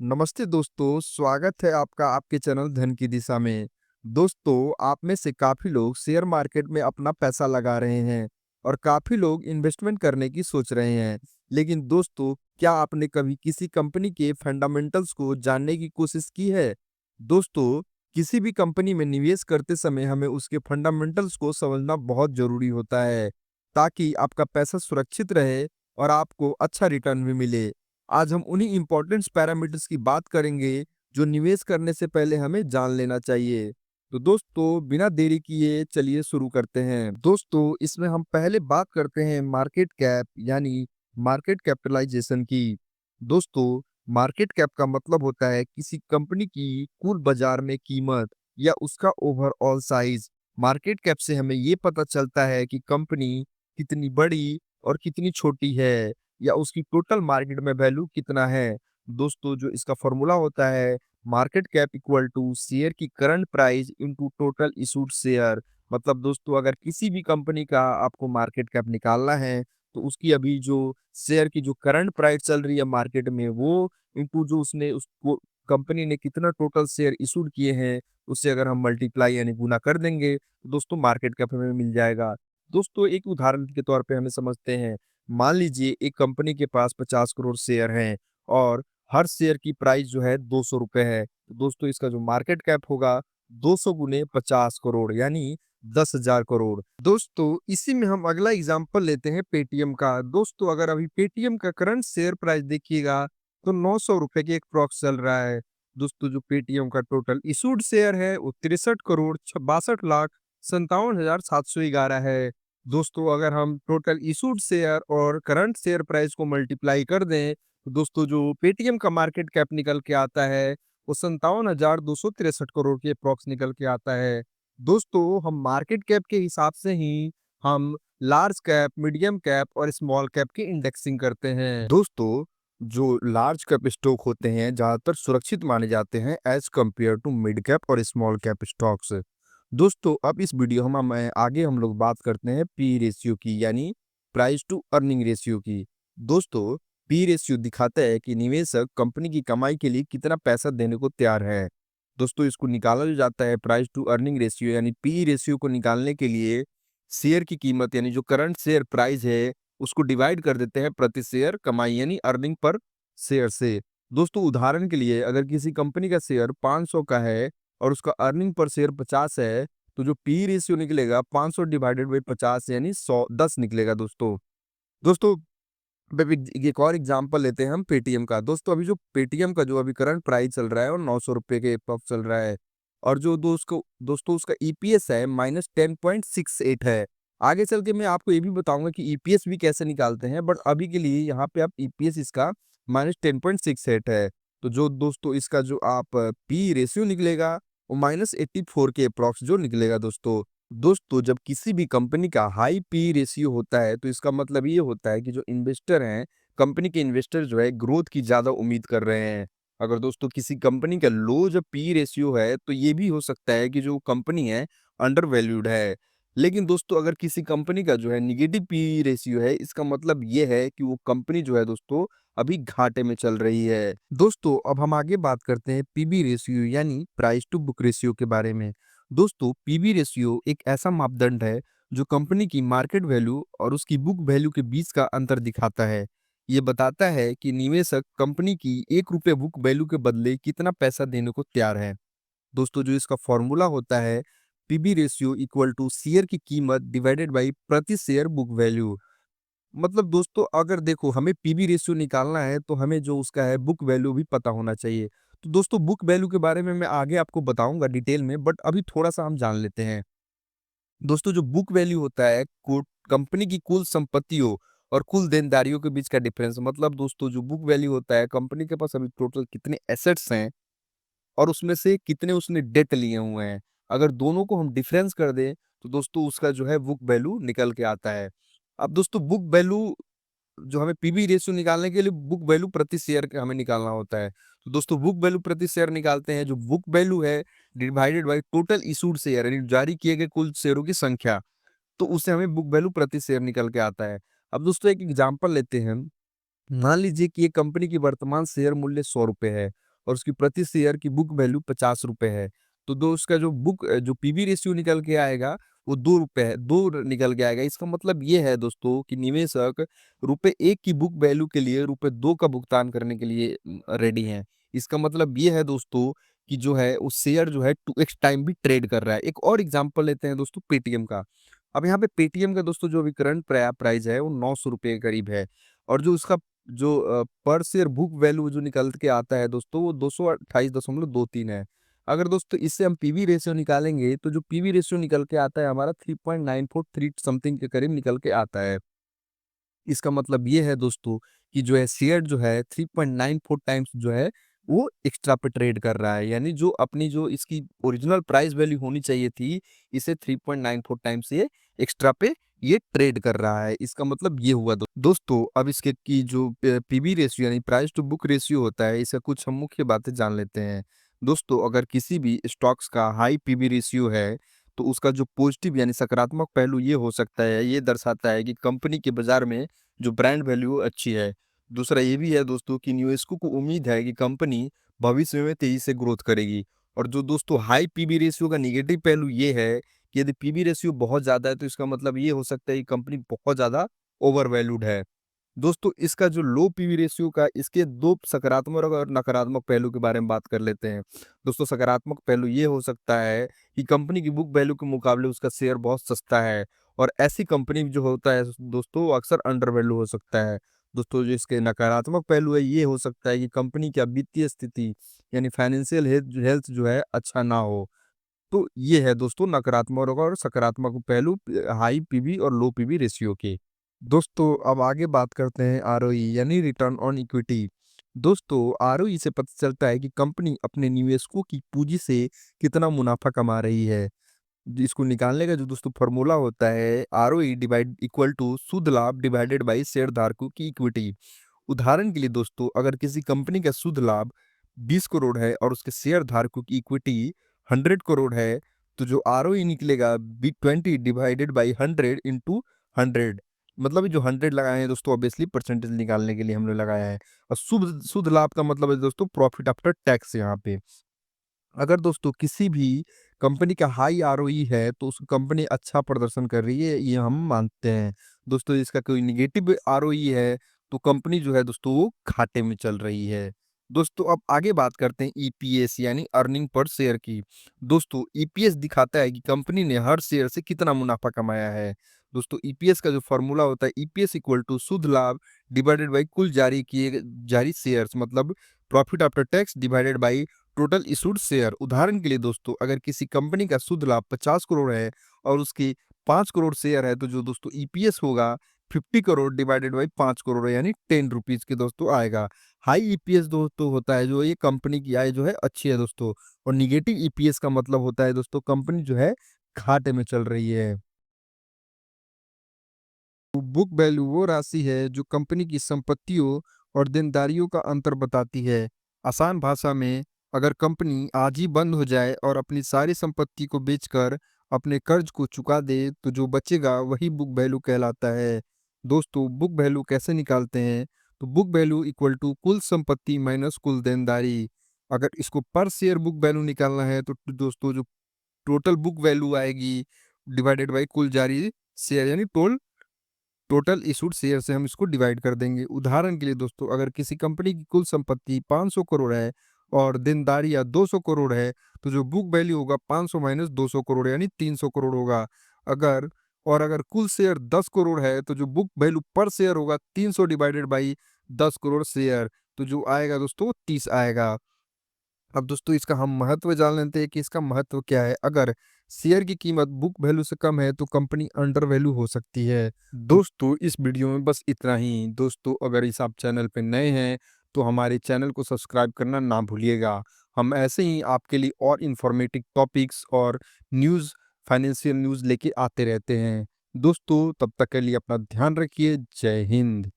नमस्ते दोस्तों, स्वागत है आपका आपके चैनल धन की दिशा में। दोस्तों, आप में से काफ़ी लोग शेयर मार्केट में अपना पैसा लगा रहे हैं और काफ़ी लोग इन्वेस्टमेंट करने की सोच रहे हैं। लेकिन दोस्तों, क्या आपने कभी किसी कंपनी के फंडामेंटल्स को जानने की कोशिश की है? दोस्तों, किसी भी कंपनी में निवेश करते समय हमें उसके फंडामेंटल्स को समझना बहुत ज़रूरी होता है, ताकि आपका पैसा सुरक्षित रहे और आपको अच्छा रिटर्न भी मिले। आज हम उन्हीं इम्पोर्टेंट पैरामीटर्स की बात करेंगे जो निवेश करने से पहले हमें जान लेना चाहिए। तो दोस्तों, बिना देरी किए चलिए शुरू करते हैं। दोस्तों, इसमें हम पहले बात करते हैं मार्केट कैप यानी मार्केट कैपिटलाइजेशन की। दोस्तों, मार्केट कैप का मतलब होता है किसी कंपनी की कुल बाजार में कीमत या उसका ओवरऑल साइज। मार्केट कैप से हमें ये पता चलता है कि कंपनी कितनी बड़ी और कितनी छोटी है या उसकी टोटल मार्केट में वैल्यू कितना है। दोस्तों, जो इसका फॉर्मूला होता है market cap equal to share की current price into total issued share. मतलब दोस्तों, अगर किसी भी कंपनी का आपको मार्केट कैप निकालना है तो उसकी अभी जो शेयर की जो करंट प्राइस चल रही है मार्केट में वो इनटू जो उसने उसको कंपनी ने कितना टोटल शेयर इशूड किए हैं उससे अगर हम मल्टीप्लाई यानी गुना कर देंगे तो दोस्तों मार्केट कैप हमें मिल जाएगा। दोस्तों, एक उदाहरण के तौर पे हमें समझते हैं। मान लीजिए एक कंपनी के पास 50 करोड़ शेयर हैं और हर शेयर की प्राइस जो है 200 रुपए है। तो दोस्तों, इसका जो मार्केट कैप होगा 200 गुने 50 करोड़ यानी 10,000 करोड़। दोस्तों, इसी में हम अगला एग्जांपल लेते हैं पेटीएम का। दोस्तों, अगर अभी पेटीएम का करंट शेयर प्राइस देखिएगा तो 900 रुपए के एक प्रॉक्स चल रहा है। दोस्तों, जो पेटीएम का टोटल इशूड शेयर है वो 63 करोड़ 62,57,711 है। दोस्तों, अगर हम टोटल इशूड शेयर और करंट शेयर प्राइस को मल्टीप्लाई कर दें तो दोस्तों जो पेटीएम का मार्केट कैप निकल के आता है वो 57,263 करोड़ के अप्रॉक्स निकल के आता है। दोस्तों, हम मार्केट कैप के हिसाब से ही हम लार्ज कैप, मीडियम कैप और स्मॉल कैप की इंडेक्सिंग करते हैं। दोस्तों, जो लार्ज कैप स्टॉक होते हैं ज्यादातर सुरक्षित माने जाते हैं as compare to mid cap और स्मॉल कैप स्टॉक्स। दोस्तों, अब इस वीडियो हम आगे हम लोग बात करते हैं पी रेशियो की यानी प्राइस टू अर्निंग रेशियो की। दोस्तों, पी रेशियो दिखाता है कि निवेशक कंपनी की कमाई के लिए कितना पैसा देने को तैयार है। दोस्तों, इसको निकाला जो जाता है प्राइस टू अर्निंग रेशियो यानी पी रेशियो को निकालने के लिए शेयर की कीमत यानी जो करंट शेयर प्राइस है उसको डिवाइड कर देते हैं प्रति शेयर कमाई यानी अर्निंग पर शेयर से। दोस्तों, उदाहरण के लिए अगर किसी कंपनी का शेयर 500 का है और उसका अर्निंग पर शेयर 50 है तो जो पी रेशियो निकलेगा 500 डिवाइडेड बाई 50 यानी 10 निकलेगा। दोस्तों दोस्तों अब एक और एग्जांपल लेते हैं हम पेटीएम का। दोस्तों, अभी जो पेटीएम का जो अभी करंट प्राइस चल रहा है और 900 रुपए के पफ चल रहा है और जो दोस्तों उसका ईपीएस है -10.68 है। आगे चल के मैं आपको ये भी बताऊंगा कि ईपीएस भी कैसे निकालते हैं, बट अभी के लिए यहाँ पे आप ईपीएस इसका -10.68 है। तो जो दोस्तों इसका जो आप पी रेशियो निकलेगा वो -84 के अप्रॉक्स जो निकलेगा। दोस्तों, जब किसी भी कंपनी का हाई पी रेशियो होता है तो इसका मतलब ये होता है कि जो इन्वेस्टर हैं कंपनी के इन्वेस्टर जो है ग्रोथ की ज्यादा उम्मीद कर रहे हैं। अगर दोस्तों किसी कंपनी का लो जब पी रेशियो है तो ये भी हो सकता है कि जो कंपनी है अंडर वैल्यूड है। लेकिन दोस्तों, अगर किसी कंपनी का जो है निगेटिव पी रेशियो है इसका मतलब ये है कि वो कंपनी जो है दोस्तों अभी घाटे में चल रही है। दोस्तों, अब हम आगे बात करते हैं पीबी रेशियो यानी प्राइस टू बुक रेशियो के बारे में। दोस्तों, पीबी रेशियो एक ऐसा मापदंड है जो कंपनी की मार्केट वैल्यू और उसकी बुक वैल्यू के बीच का अंतर दिखाता है। ये बताता है कि निवेशक कंपनी की 1 रुपए बुक वैल्यू के बदले कितना पैसा देने को तैयार है। दोस्तों, जो इसका फॉर्मूला होता है PB ratio equal to share की कीमत डिवाइडेड बाई प्रति शेयर बुक वैल्यू। मतलब दोस्तों, अगर देखो हमें पीबी रेशियो निकालना है तो हमें जो उसका है बुक वैल्यू भी पता होना चाहिए। तो दोस्तों, बुक वैल्यू के बारे में मैं आगे आपको बताऊंगा डिटेल में, बट अभी थोड़ा सा हम जान लेते हैं। दोस्तों, जो बुक वैल्यू होता है कंपनी की कुल संपत्तियों और कुल देनदारियों के बीच का डिफरेंस। मतलब दोस्तों, जो बुक वैल्यू होता है कंपनी के पास अभी टोटल कितने एसेट्स हैं और उसमें से कितने उसने डेट लिए हुए हैं। अगर दोनों को हम डिफरेंस कर दें तो दोस्तों उसका जो है बुक वैल्यू निकल के आता है। अब दोस्तों, बुक वैल्यू जो हमें पीबी रेशियो निकालने के लिए बुक वैल्यू प्रति शेयर का हमें निकालना होता है। तो दोस्तों, बुक वैल्यू प्रति शेयर निकालते हैं जो बुक वैल्यू है divided by total issued share यानी जारी किए गए कुल शेयरों की संख्या। तो उससे हमें बुक वैल्यू प्रति शेयर निकल के आता है। अब दोस्तों, एक एग्जांपल लेते हैं हम। मान लीजिए कि ये कंपनी की वर्तमान शेयर मूल्य 100 रुपए है और उसकी प्रति शेयर की बुक वैल्यू ₹50 है। तो उसका जो पीबी रेशियो निकल के आएगा वो ₹2 है, 2 निकल के आएगा। इसका मतलब ये है दोस्तों कि निवेशक ₹1 की बुक वैल्यू के लिए ₹2 का भुगतान करने के लिए रेडी हैं। इसका मतलब ये है दोस्तों कि जो है वो शेयर जो है 2x टाइम भी ट्रेड कर रहा है। एक और एग्जांपल लेते हैं दोस्तों पेटीएम का। अब यहाँ पे पेटीएम का दोस्तों जो अभी करंट प्राइस है वो ₹900 के करीब है और जो उसका पर शेयर बुक वैल्यू जो निकल के आता है दोस्तों वो 228.23 है। अगर दोस्तों इससे हम पीवी रेशियो निकालेंगे तो जो पीवी रेशियो निकल के आता है हमारा 3.943 समथिंग के करीब निकल के आता है। इसका मतलब ये है दोस्तों कि जो है शेयर जो है 3.94 टाइम्स जो है वो एक्स्ट्रा पे ट्रेड कर रहा है। यानी जो इसकी ओरिजिनल प्राइस वैल्यू होनी चाहिए थी, इसे 3.94 टाइम्स ये एक्स्ट्रा पे ये ट्रेड कर रहा है। इसका मतलब ये हुआ दोस्तों अब इसके की जो पीबी रेशियो यानी प्राइस टू बुक रेशियो होता है, इसका कुछ हम मुख्य बातें जान लेते हैं। दोस्तों अगर किसी भी स्टॉक्स का हाई पीबी रेशियो है, तो उसका जो पॉजिटिव यानी सकारात्मक पहलू ये हो सकता है, ये दर्शाता है कि कंपनी के बाजार में जो ब्रांड वैल्यू अच्छी है। दूसरा ये भी है दोस्तों कि निवेशकों को उम्मीद है कि कंपनी भविष्य में तेजी से ग्रोथ करेगी। और जो दोस्तों हाई पीबी रेशियो का नेगेटिव पहलू ये है कि यदि पीबी रेशियो बहुत ज़्यादा है तो इसका मतलब ये हो सकता है कि कंपनी बहुत ज़्यादा ओवर वैल्यूड है। दोस्तों इसका जो लो पीवी रेशियो का इसके 2 सकारात्मक और नकारात्मक पहलू के बारे में बात कर लेते हैं। दोस्तों सकारात्मक पहलू ये हो सकता है कि कंपनी की बुक वैल्यू के मुकाबले उसका शेयर बहुत सस्ता है और ऐसी कंपनी जो होता है दोस्तों वो अक्सर अंडर वैल्यू हो सकता है। दोस्तों जो इसके नकारात्मक पहलू है ये हो सकता है कि कंपनी की वित्तीय स्थिति यानी फाइनेंशियल हेल्थ जो है अच्छा ना हो। तो ये है दोस्तों नकारात्मक और सकारात्मक पहलू हाई पीवी और लो पीवी रेशियो के। दोस्तों अब आगे बात करते हैं आरओई यानी रिटर्न ऑन इक्विटी। दोस्तों आरओई से पता चलता है कि कंपनी अपने निवेशकों की पूंजी से कितना मुनाफा कमा रही है। इसको निकालने का जो दोस्तों फॉर्मूला होता है आरओई डिवाइड इक्वल टू शुद्ध लाभ डिवाइडेड बाई शेयर धारकों की इक्विटी। उदाहरण के लिए दोस्तों अगर किसी कंपनी का शुद्ध लाभ 20 करोड़ है और उसके शेयर धारकों की इक्विटी 100 करोड़ है, तो जो आरओई निकलेगा 20 डिवाइडेड बाई 100 इंटू 100। मतलब ये जो 100 लगाए हैं दोस्तों ऑब्वियसली परसेंटेज निकालने के लिए हमने लगाया है। और शुद्ध शुद्ध लाभ का मतलब है दोस्तों प्रॉफिट आफ्टर टैक्स यहाँ पे। अगर दोस्तों किसी भी कंपनी का हाई आरओई है तो उस कंपनी अच्छा प्रदर्शन कर रही है ये हम मानते हैं। दोस्तों इसका कोई नेगेटिव आरओई है तो कंपनी जो है दोस्तों वो घाटे में चल रही है। दोस्तों अब आगे बात करते हैं ईपीएस यानी अर्निंग पर शेयर की। दोस्तों ईपीएस दिखाता है कि कंपनी ने हर शेयर से कितना मुनाफा कमाया है। दोस्तों ईपीएस का जो फॉर्मूला होता है ईपीएस इक्वल टू शुद्ध लाभ डिवाइडेड बाई कुल जारी शेयर्स मतलब profit after tax divided by total issued share. उदाहरण के लिए दोस्तों अगर किसी कंपनी का शुद्ध लाभ 50 करोड़ है और उसकी 5 करोड़ शेयर है तो जो दोस्तों ईपीएस होगा 50 करोड़ डिवाइडेड बाई 5 करोड़ यानी 10 रुपीज के दोस्तों आएगा। हाई ईपीएस दोस्तों होता है जो ये कंपनी की आय जो है अच्छी है दोस्तों। और निगेटिव ईपीएस का मतलब होता है दोस्तों कंपनी जो है घाटे में चल रही है। बुक वैल्यू वो राशि है जो कंपनी की संपत्तियों और देनदारियों का अंतर बताती है। आसान भाषा में अगर कंपनी आज ही बंद हो जाए और अपनी सारी संपत्ति को बेचकर अपने कर्ज को चुका दे तो जो बचेगा वही बुक वैल्यू कहलाता है। दोस्तों बुक वैल्यू कैसे निकालते हैं तो बुक वैल्यू इक्वल टू कुल संपत्ति माइनस कुल देनदारी। अगर इसको पर शेयर बुक वैल्यू निकालना है तो दोस्तों जो टोटल बुक वैल्यू आएगी डिवाइडेड बाई कुल जारी शेयर यानी टोटल इशूड शेयर से हम इसको डिवाइड कर देंगे। उदाहरण के लिए दोस्तों अगर किसी कंपनी की कुल संपत्ति 500 करोड़ है और देनदारियां 200 करोड़ है तो जो बुक वैल्यू होगा 500 माइनस 200 करोड़ यानी 300 करोड़ होगा। अगर कुल शेयर 10 करोड़ है तो जो बुक वैल्यू पर शेयर होगा 300 डिवाइडेड बाई 10 करोड़ शेयर तो जो आएगा दोस्तों 30 आएगा। अब दोस्तों इसका हम महत्व जान लेते हैं कि इसका महत्व क्या है। अगर शेयर की कीमत बुक वैल्यू से कम है तो कंपनी अंडर वैल्यू हो सकती है। दोस्तों इस वीडियो में बस इतना ही। दोस्तों अगर इस आप चैनल पे नए हैं तो हमारे चैनल को सब्सक्राइब करना ना भूलिएगा। हम ऐसे ही आपके लिए और इंफॉर्मेटिव टॉपिक्स और न्यूज़ फाइनेंशियल न्यूज़ लेके आते रहते हैं। दोस्तों तब तक के लिए अपना ध्यान रखिए। जय हिंद।